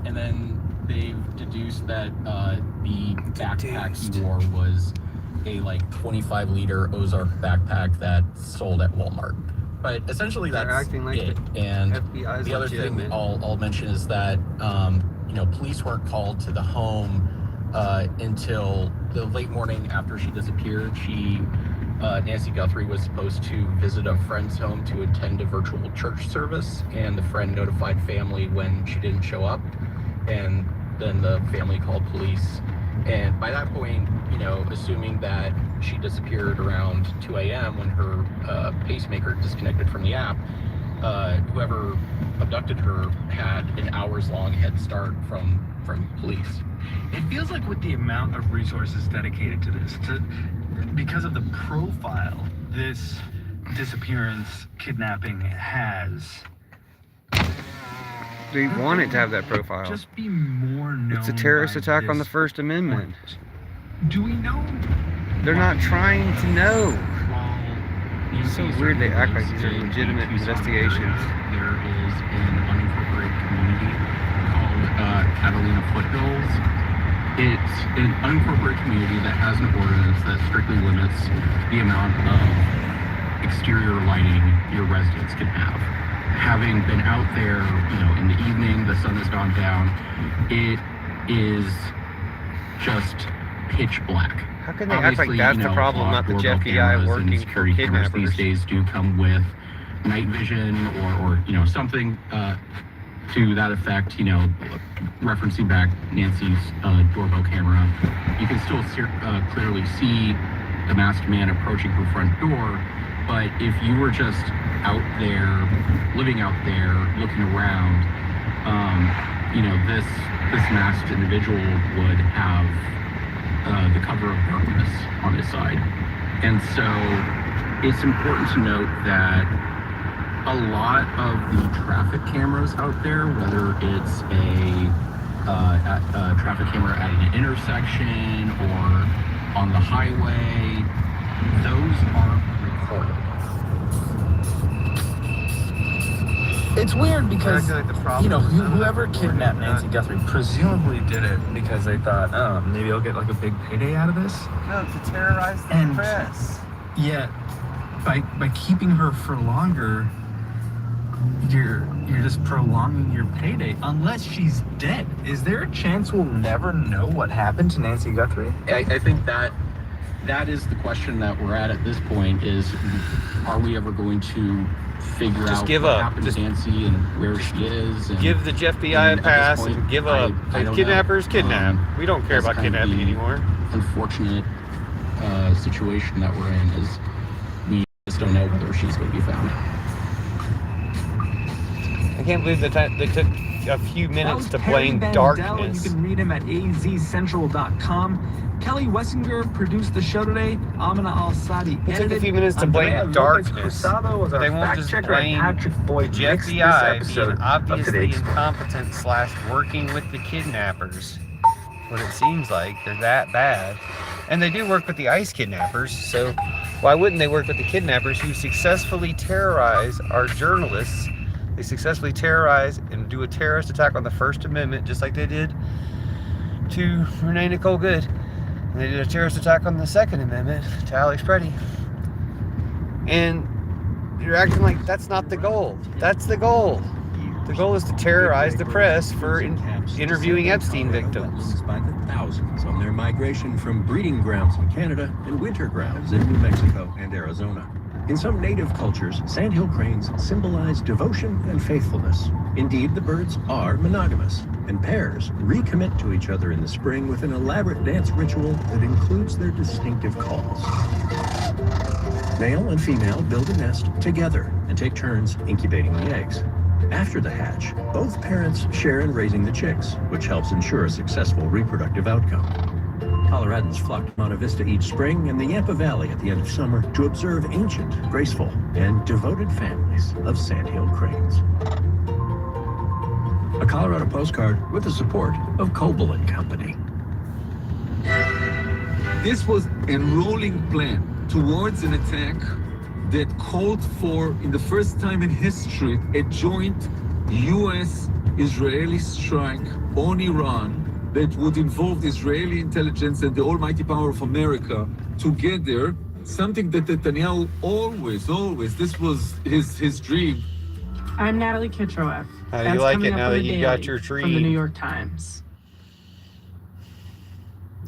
And then they've deduced that the backpack he wore was a like 25-liter Ozark backpack that sold at Walmart. But essentially that's acting like it. And FBI's the other thing legitimate. I'll mention is that police weren't called to the home until the late morning after she disappeared. Nancy Guthrie was supposed to visit a friend's home to attend a virtual church service, and the friend notified family when she didn't show up, and then the family called police. And by that point, assuming that she disappeared around 2 a.m. when her pacemaker disconnected from the app, whoever abducted her had an hours-long head start from police. It feels like with the amount of resources dedicated to this, because of the profile this disappearance, kidnapping has, They want it to have that profile. Just be more known. It's a terrorist attack on the First Amendment. Do we know? They're not trying to know. It's so weird they act like these are legitimate investigations. There is an unincorporated community called Catalina Foothills. It's an unincorporated community that has an ordinance that strictly limits the amount of exterior lighting your residents can have. Having been out there, in the evening, the sun has gone down, it is just pitch black. How can they act like that's the problem, not the FBI working for kidnappers? These days do come with night vision or something to that effect. Referencing back Nancy's doorbell camera, you can still clearly see the masked man approaching her front door. But if you were just out there, living out there, looking around, this masked individual would have the cover of darkness on his side. And so it's important to note that a lot of the traffic cameras out there, whether it's a traffic camera at an intersection or on the highway, those aren't recorded. It's weird because, like the problem whoever kidnapped Nancy Guthrie presumably did it because they thought, oh, maybe I'll get like a big payday out of this. No, to terrorize the press. Yeah, by keeping her for longer, you're just prolonging your payday, unless she's dead. Is there a chance we'll never know what happened to Nancy Guthrie? I think that is the question that we're at this point is, are we ever going to figure out what happened to Nancy and where she is? And, give the FBI a pass and give up. Kidnappers kidnap. We don't care about kidnapping anymore. Unfortunate situation that we're in is we just don't know whether she's going to be found. I can't believe that they took a few minutes to blame darkness. You can read him at azcentral.com. Kelly Wessinger produced the show today. Amina Al-Sadi It took a few minutes to blame darkness. They won't just blame the FBI being obviously incompetent / working with the kidnappers. What it seems like, they're that bad. And they do work with the ICE kidnappers, so why wouldn't they work with the kidnappers who successfully terrorize our journalists? They successfully terrorize and do a terrorist attack on the First Amendment, just like they did to Renee Nicole Good. And they did a terrorist attack on the Second Amendment to Alex Preddy. And you're acting like that's not the goal. That's the goal. The goal is to terrorize the press for interviewing Epstein victims. By the thousands on their migration from breeding grounds in Canada and winter grounds in New Mexico and Arizona. In some native cultures, sandhill cranes symbolize devotion and faithfulness. Indeed, the birds are monogamous, and pairs recommit to each other in the spring with an elaborate dance ritual that includes their distinctive calls. Male and female build a nest together and take turns incubating the eggs. After the hatch, both parents share in raising the chicks, which helps ensure a successful reproductive outcome. Coloradans flock to Monte Vista each spring and the Yampa Valley at the end of summer to observe ancient, graceful, and devoted families of sandhill cranes. A Colorado postcard with the support of Coble & Company. This was a rolling plan towards an attack that called for, in the first time in history, a joint U.S. Israeli strike on Iran that would involve the Israeli intelligence and the almighty power of America together, something that Netanyahu always, this was his dream. I'm Natalie Kitroeff. How do you like it now that you got your tree? From the New York Times.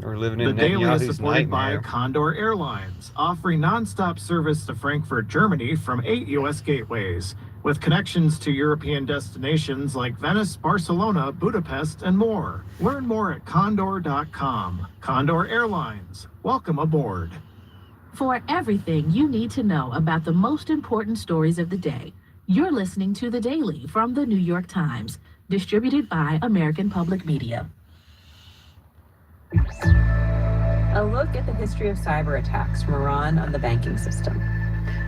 We're living in The Daily is Netanyahu's supported nightmare. by Condor Airlines, offering nonstop service to Frankfurt, Germany from 8 U.S. gateways, with connections to European destinations like Venice, Barcelona, Budapest, and more. Learn more at condor.com. Condor Airlines, welcome aboard. For everything you need to know about the most important stories of the day, you're listening to The Daily from the New York Times, distributed by American Public Media. A look at the history of cyber attacks from Iran on the banking system.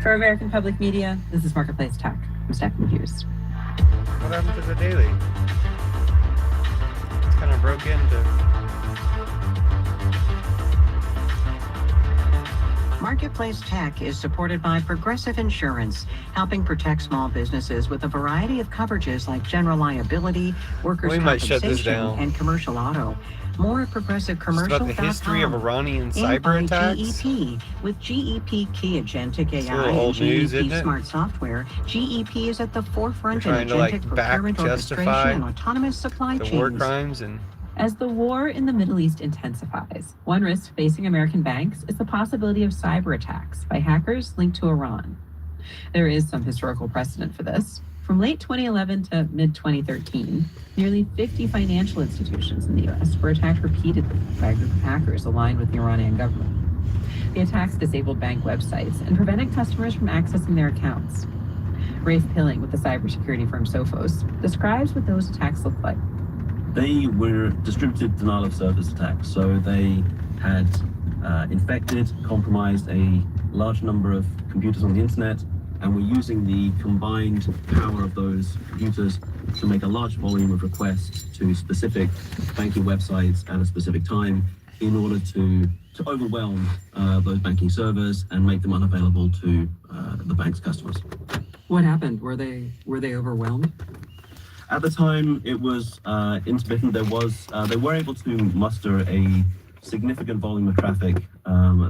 For American Public Media, this is Marketplace Tech. I'm Stephanie Hughes. What happened to the Daily? It's kind of broke into. Marketplace Tech is supported by Progressive Insurance, helping protect small businesses with a variety of coverages like general liability, workers' compensation, and commercial auto. More at progressivecommercial.com. It's about the history of Iranian cyber attacks. GEP. With GEP Key Agentic AI and GEP Smart Software, GEP is at the forefront in agentic procurement orchestration and autonomous supply chains. War crimes and As the war in the Middle East intensifies, one risk facing American banks is the possibility of cyber attacks by hackers linked to Iran. There is some historical precedent for this. From late 2011 to mid-2013, nearly 50 financial institutions in the U.S. were attacked repeatedly by a group of hackers aligned with the Iranian government. The attacks disabled bank websites and prevented customers from accessing their accounts. Rafe Pilling with the cybersecurity firm Sophos describes what those attacks look like. They were distributed denial of service attacks, so they had infected, compromised a large number of computers on the internet, and we're using the combined power of those computers to make a large volume of requests to specific banking websites at a specific time in order to overwhelm those banking servers and make them unavailable to the bank's customers. What happened? Were they overwhelmed? At the time, it was intermittent. They were able to muster a significant volume of traffic,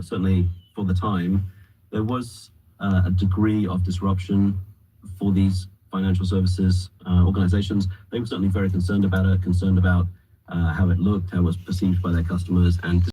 certainly for the time. There was a degree of disruption for these financial services organizations. They were certainly very concerned about it, concerned about how it looked, how it was perceived by their customers, and